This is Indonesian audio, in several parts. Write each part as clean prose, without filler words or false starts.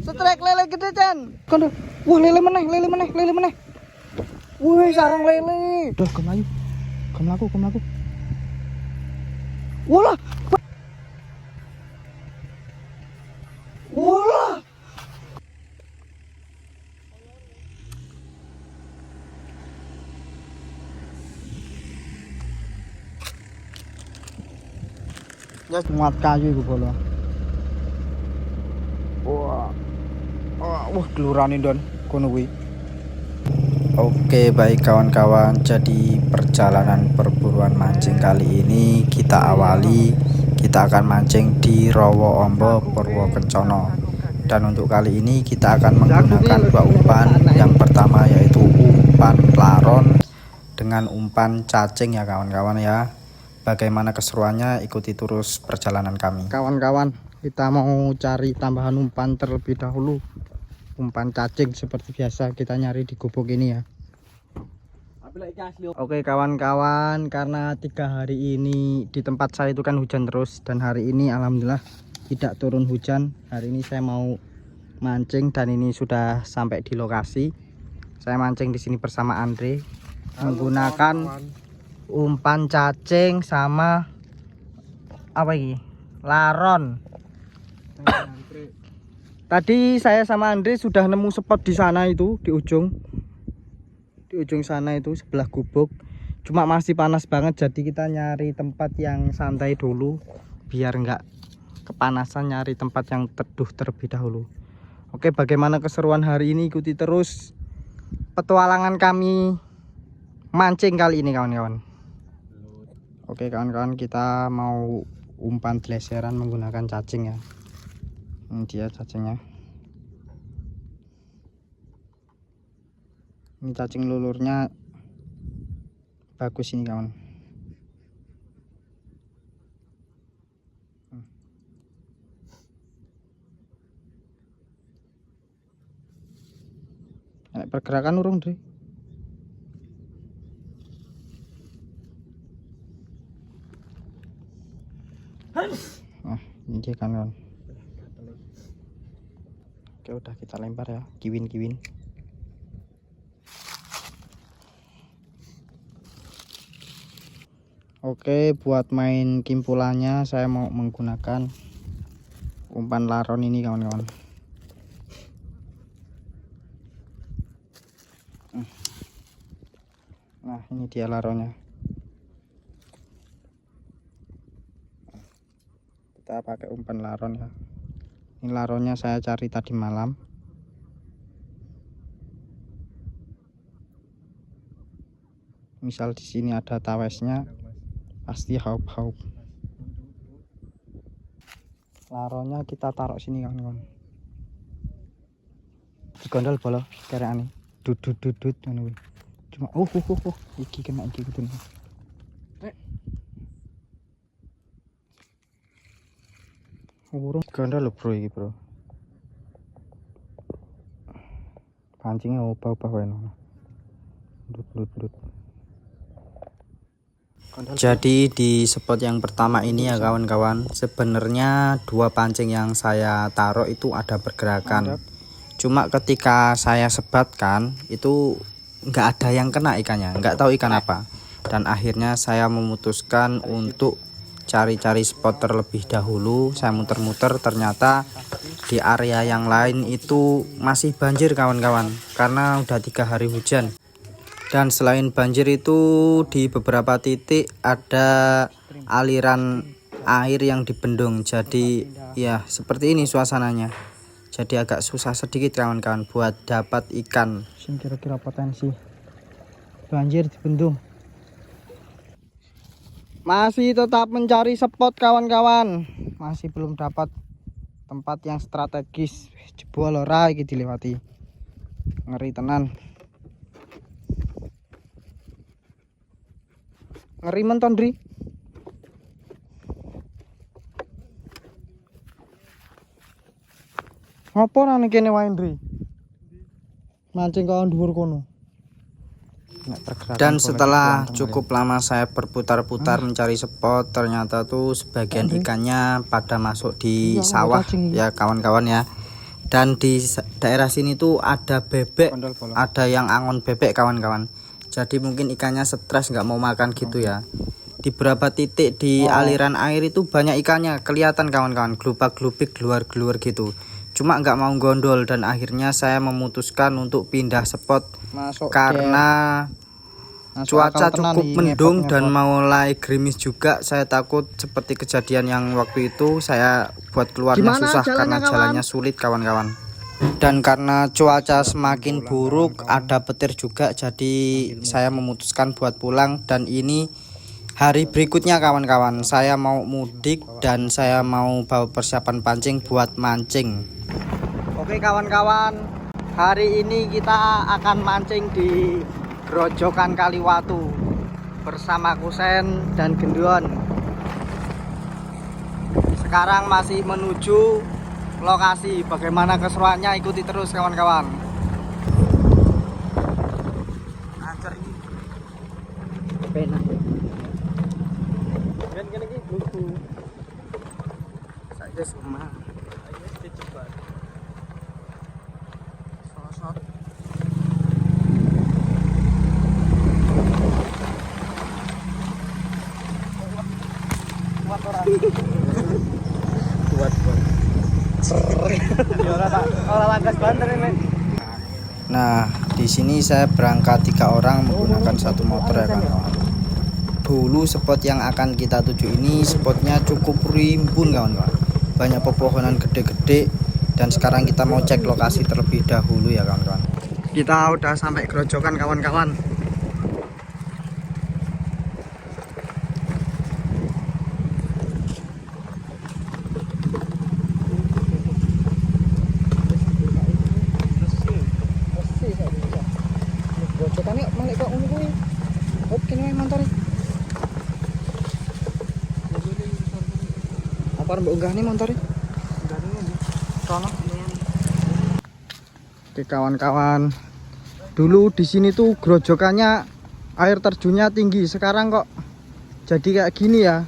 Setrek lele gede Chan. Kono. Wah lele meneh. Wih sarang lele. Duh kemlayu. Kemlaku. Walah. Ya muat kayu iku bola. Wah, kelurane Don kono kuwi. Oke baik kawan-kawan, jadi perjalanan perburuan mancing kali ini kita akan mancing di Rawa Amba Purwokencono. Dan untuk kali ini kita akan menggunakan dua umpan. Yang pertama yaitu umpan laron dengan umpan cacing ya kawan-kawan ya. Bagaimana keseruannya, ikuti terus perjalanan kami. Kawan-kawan, kita mau cari tambahan umpan terlebih dahulu. Umpan cacing seperti biasa kita nyari di gubuk ini ya. Oke kawan-kawan, karena 3 hari ini di tempat saya itu kan hujan terus, dan hari ini alhamdulillah tidak turun hujan. Hari ini saya mau mancing dan ini sudah sampai di lokasi. Saya mancing di sini bersama Andre menggunakan umpan cacing sama apa ini? Laron. Tadi saya sama Andre sudah nemu spot di sana itu, di ujung sana itu sebelah gubuk. Cuma masih panas banget, jadi kita nyari tempat yang santai dulu biar enggak kepanasan, nyari tempat yang teduh terlebih dahulu. Oke, bagaimana keseruan hari ini, ikuti terus petualangan kami mancing kali ini kawan-kawan. Oke kawan-kawan, kita mau umpan gleseran menggunakan cacing ya. Ini dia cacingnya. Ini cacing lulurnya bagus ini kawan. Pergerakan urung Dri. Nah ini dia kawan. Oke udah kita lempar ya, kiwin. Oke, buat main kimpulannya saya mau menggunakan umpan laron ini kawan-kawan. Nah ini dia laronnya. Kita pakai umpan laron ya. Ini laronnya saya cari tadi malam. Misal di sini ada tawesnya, pasti haup. Laronnya kita taruh sini kawan-kawan. Digondol bola kereane. Dudut ngono. Cuma iki kena iki kudu. Urung digondol lho bro iki bro. Pancingnya obah-obah wae. Dudut. Jadi di spot yang pertama ini ya kawan-kawan, sebenarnya dua pancing yang saya taruh itu ada pergerakan. Cuma ketika saya sebatkan itu nggak ada yang kena ikannya, nggak tahu ikan apa. Dan akhirnya saya memutuskan untuk cari-cari spot terlebih dahulu. Saya muter-muter, ternyata di area yang lain itu masih banjir kawan-kawan, karena udah 3 hari hujan. Dan selain banjir itu di beberapa titik ada aliran air yang dibendung. Jadi ya seperti ini suasananya. Jadi agak susah sedikit kawan-kawan buat dapat ikan. Sing kira-kira potensi banjir dibendung. Masih tetap mencari spot kawan-kawan. Masih belum dapat tempat yang strategis. Jebol ora iki dilewati. Ngeri tenan. Ngeri menton Dri. Ngopo nang kene wae Dri? Mancing kok dhuwur kono. Dan setelah cukup lama saya berputar-putar mencari spot, ternyata tuh sebagian ikannya pada masuk di sawah ya kawan-kawan ya. Dan di daerah sini tuh ada bebek, Kondol bolong. ada yang angon bebek kawan-kawan. Jadi mungkin ikannya stres nggak mau makan gitu ya. Di beberapa titik di aliran air itu banyak ikannya kelihatan kawan-kawan, gelupak-gelupik, geluar-geluar gitu. Cuma nggak mau gondol dan akhirnya saya memutuskan untuk pindah spot Masuk karena cuaca cukup mendung dan mulai gerimis juga. Saya takut seperti kejadian yang waktu itu saya buat keluarnya Gimana susah jalannya, karena jalannya sulit kawan-kawan. Dan karena cuaca semakin buruk, ada petir juga, jadi saya memutuskan buat pulang. Dan ini hari berikutnya kawan-kawan, saya mau mudik dan saya mau bawa persiapan pancing buat mancing. Oke kawan-kawan, hari ini kita akan mancing di Grojogan Kaliwatu bersama Kusen dan Gendon. Sekarang masih menuju lokasi. Bagaimana keseruannya, ikuti terus kawan-kawan. Anjir ini penak. Kan iki buku. Saya semua. Sosot. Kuat orang. Kuat. Nah, di sini saya berangkat 3 orang menggunakan satu motor ya kawan-kawan. Dulu spot yang akan kita tuju ini spotnya cukup rimbun kawan-kawan. Banyak pepohonan gede-gede dan sekarang kita mau cek lokasi terlebih dahulu ya kawan-kawan. Kita udah sampai Grojogan kawan-kawan. Grojogan yuk balik kok ngono kuwi. Oke nih motor. Apa mbok unggah nih motor? Sono. Oke kawan-kawan. Dulu di sini tuh grojokannya air terjunnya tinggi, sekarang kok jadi kayak gini ya.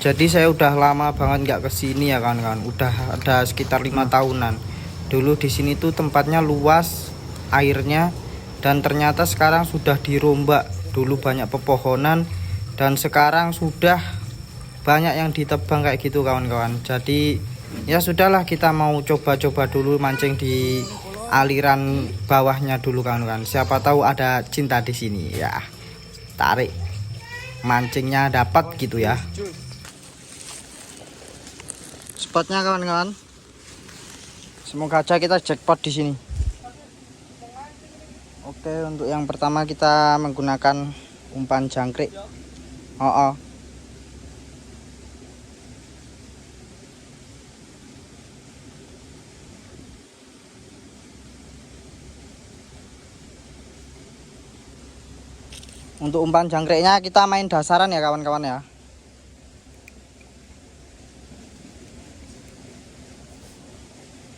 Jadi saya udah lama banget nggak kesini ya kawan-kawan. Udah ada sekitar 5 tahunan. Dulu di sini tuh tempatnya luas airnya dan ternyata sekarang sudah dirombak. Dulu banyak pepohonan dan sekarang sudah banyak yang ditebang kayak gitu kawan-kawan. Jadi ya sudahlah, kita mau coba-coba dulu mancing di aliran bawahnya dulu kawan-kawan. Siapa tahu ada cinta di sini ya. Tarik mancingnya dapat gitu ya. Spotnya kawan-kawan. Semoga aja kita jackpot di sini. Oke, untuk yang pertama kita menggunakan umpan jangkrik. Oh. Untuk umpan jangkriknya kita main dasaran ya kawan-kawan ya.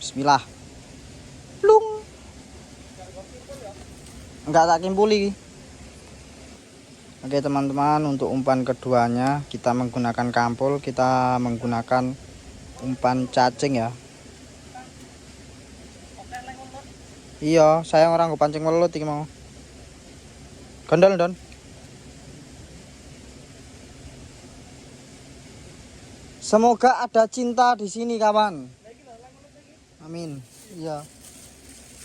Bismillah. Plung. Enggak tak kimpuli. Oke teman-teman, untuk umpan keduanya kita menggunakan kampul, kita menggunakan umpan cacing ya. Iya, saya orang gue pancing melut iki mau. Gondol Don. Semoga ada cinta di sini kawan. Amin. Iya.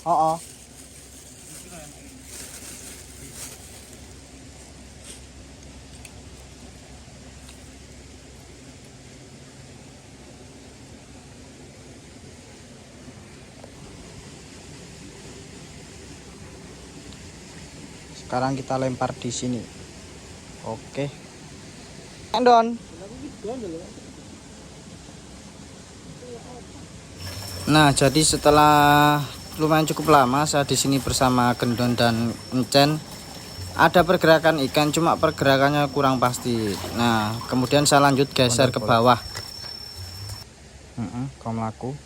Oh. Sekarang kita lempar di sini. Oke. Don. Nah, jadi setelah lumayan cukup lama saya di sini bersama Gendon dan Encen, ada pergerakan ikan, cuma pergerakannya kurang pasti. Nah, kemudian saya lanjut geser ke bawah. Kau melaku.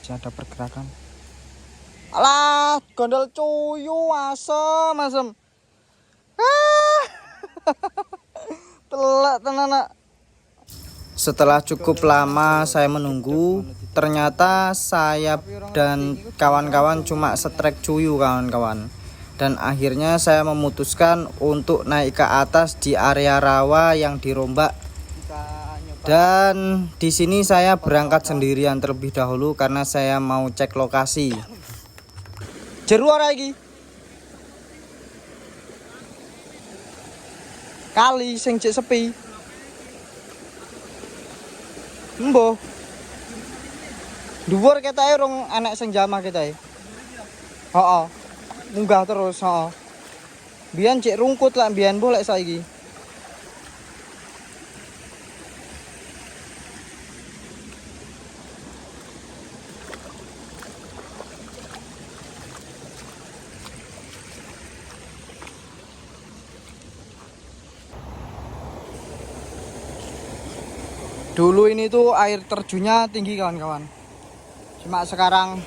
Masih ada pergerakan. Alah, gondol cuyu, asem. Telak tenan. Setelah cukup lama saya menunggu, ternyata saya dan kawan-kawan cuma setrek cuyu kawan-kawan. Dan akhirnya saya memutuskan untuk naik ke atas di area rawa yang dirombak. Dan di sini saya berangkat sendirian terlebih dahulu karena saya mau cek lokasi. Jeru ora iki? Kali sing cek sepi. Mbo. Dhuwur ketoke rong enek sing jamah ketoke. Heeh. Munggah terus, heeh. Biyen cek rungkut lah biyen boleh saiki. Dulu ini tuh air terjunnya tinggi kawan-kawan. Cuma sekarang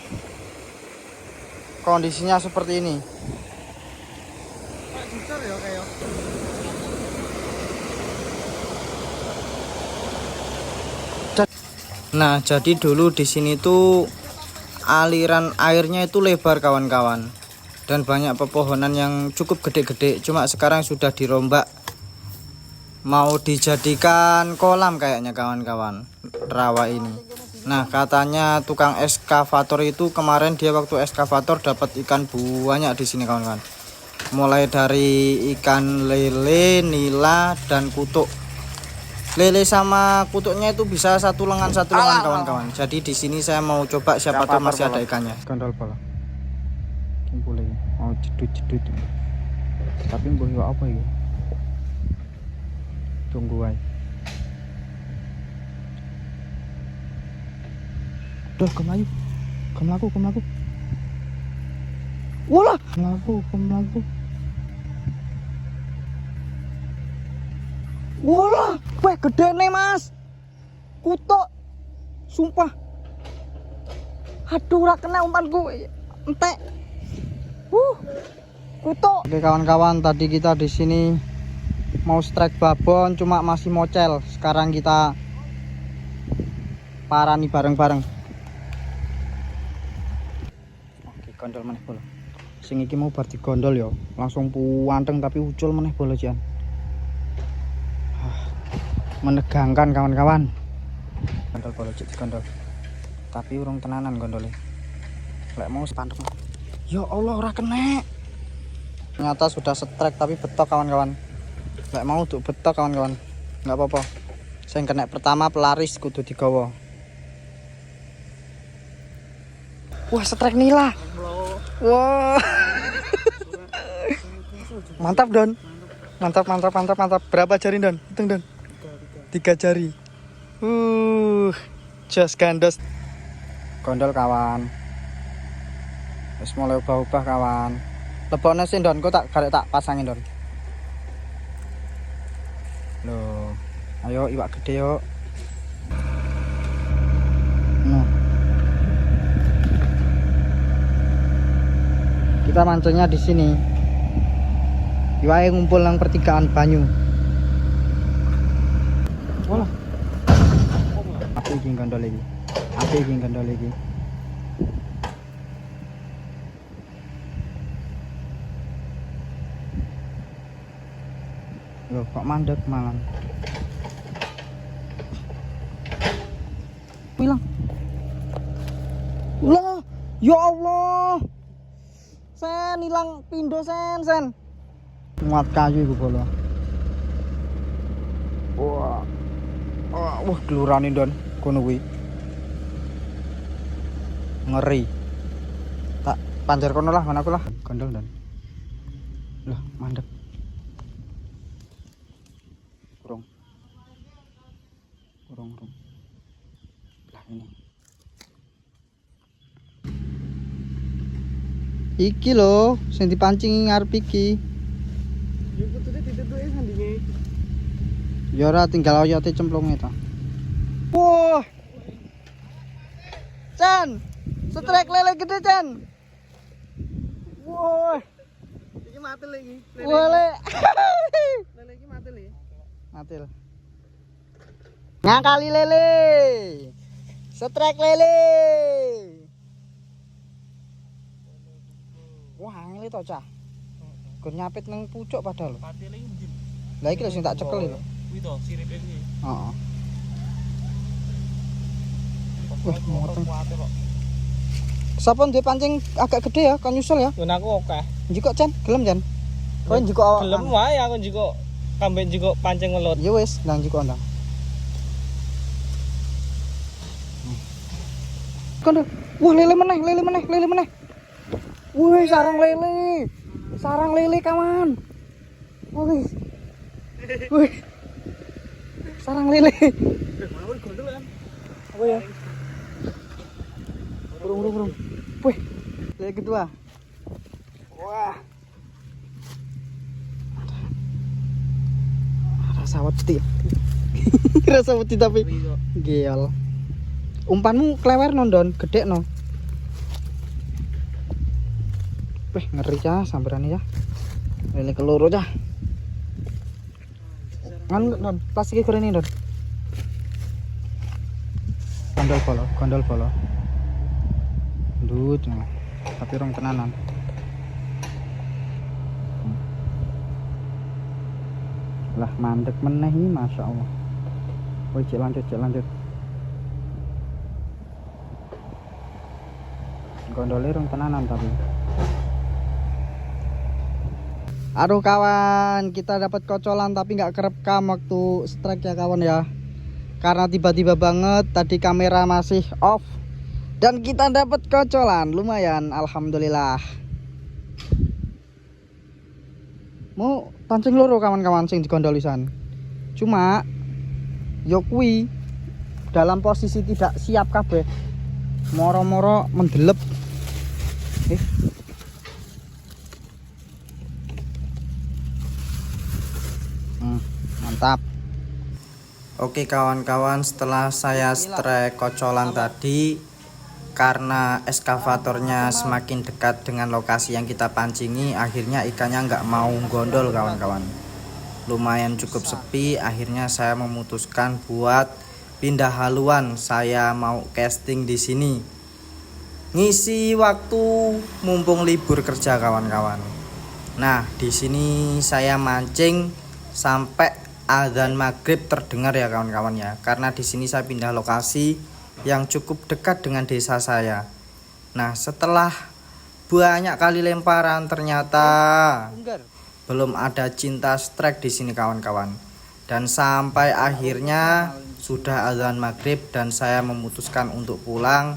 kondisinya seperti ini. Nah, jadi dulu di sini tuh aliran airnya itu lebar kawan-kawan. Dan banyak pepohonan yang cukup gede-gede. Cuma sekarang sudah dirombak. Mau dijadikan kolam kayaknya kawan-kawan rawa ini. Nah, katanya tukang eskavator itu kemarin dia waktu eskavator dapat ikan banyak di sini kawan-kawan. Mulai dari ikan lele, nila, dan kutuk. Lele sama kutuknya itu bisa satu lengan kawan-kawan. Jadi di sini saya mau coba siapa tahu masih ada ikannya. Gondol bola. Kimpul lagi. Oh, jedut-jedut. Tapi mbok yo apa ya? Tunggu aja. Duh, kemlayu. Kemlaku. Walah, kemlaku. Walah, weh gede nih mas. Kutok. Sumpah. Aduh, ora kena umpanku. Entek. Kutok. Oke kawan-kawan, tadi kita di sini mau strike babon cuma masih mocel. Sekarang kita parani bareng-bareng. Oke, gondol meneh bola. Sing iki mau bar digondol ya, langsung puanteng tapi ucul meneh bola jan. Menegangkan kawan-kawan. Gondol bola cek gondol. Tapi urung tenanan gondole. Lek mau sepanduk. Ya Allah ora kena. Ternyata sudah strike tapi betok kawan-kawan. Nggak mau untuk betok kawan-kawan, nggak apa-apa. Saya kena pertama pelaris kudu digawa. Wah strike nila. Wah. Mantap Don. Mantap. Berapa jari Don? Hitung Don. 3 jari. Jos gandos. Gondol kawan. Wis mulai ubah-ubah kawan. Lebokne sih Don, kok tak pasangin Don. Loh, ayo iwak gede yuk. Nah. Kita mancingnya di sini. Iwake ngumpul nang pertigaan banyu. Walah. Aku iki gondol iki. Loh, kok mandek malam. Hilang. Lah, ya Allah. Sen hilang pindo sen. Muat kayu iku bola. Wah, gelurane Don, kono kuwi. Ngeri. Tak panjar kono lah, manaku lah. Gondol Don. Lah, mandek. Urung. Lah ini. Iki lho, sing dipancing ngarep iki. Ya kutune ditutuke sandinge. Ya ora tinggal oyote cemplunge to. Wah. Chan, strike lele gede Chan. Wah. Iki matil iki. Lele iki matil iki. Matil. Ngakali lele. Strike lele. Wah, angel to, Cah. Gur nyapit nang pucuk padahal. Patile iki. Lah iki lho sing tak cekel lho. Kuwi to siripe iki. Heeh. Wah, motong kuate kok. Sapa duwe pancing agak gede ya, kan nyusul ya. Yen aku akeh. Njikok Jan, gelem Jan. Kowe njikok awak. Gelem wae aku njiko kambek njiko pancing welut. Ya wis, nang njikok ndang. Kono. Wah, lele meneh. Wih, sarang lele. Sarang lele kawan. Wih. Sarang lele. Mau gondolan. Apa ya? Burung. Wih. Lele kedua. Wah. Rasa wedi. Rasa wedi tapi gel. Umpanmu klewer nondon, gede no. Wih, ngeri ya sambarannya ya. Lele keloro ya. Kan non plastik goreng ini don. Gondol polo. Ndut. Tapi rong tenanan. Lah mandek meneh iki masyaallah. Woi, cek lanjut. Gondole rong tenanan tapi. Aduh kawan, kita dapat kocolan tapi nggak kerekam waktu strike ya kawan ya. Karena tiba-tiba banget tadi kamera masih off dan kita dapat kocolan lumayan, alhamdulillah. Mau pancing loro kawan-kawan sing digondolisan. Cuma yo kuwi dalam posisi tidak siap kabeh. Moro-moro mendelep. Mantap. Oke kawan-kawan, setelah saya strike kocolan tadi, karena eskavatornya semakin dekat dengan lokasi yang kita pancingi, akhirnya ikannya nggak mau gondol kawan-kawan. Lumayan cukup sepi, akhirnya saya memutuskan buat pindah haluan. Saya mau casting di sini, ngisi waktu mumpung libur kerja kawan-kawan. Nah, di sini saya mancing sampai azan maghrib terdengar ya kawan-kawan ya. Karena di sini saya pindah lokasi yang cukup dekat dengan desa saya. Nah, setelah banyak kali lemparan ternyata belum ada cinta strike di sini kawan-kawan. Dan sampai akhirnya sudah azan maghrib dan saya memutuskan untuk pulang.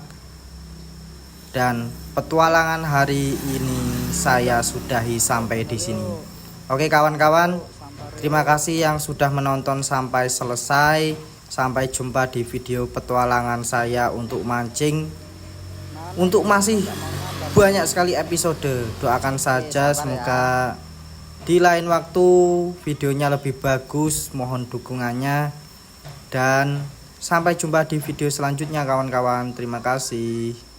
Dan petualangan hari ini saya sudahi sampai di sini. Oke kawan-kawan, terima kasih yang sudah menonton sampai selesai. Sampai jumpa di video petualangan saya untuk mancing. Untuk masih banyak sekali episode. Doakan saja semoga di lain waktu videonya lebih bagus. Mohon dukungannya. Dan sampai jumpa di video selanjutnya kawan-kawan. Terima kasih.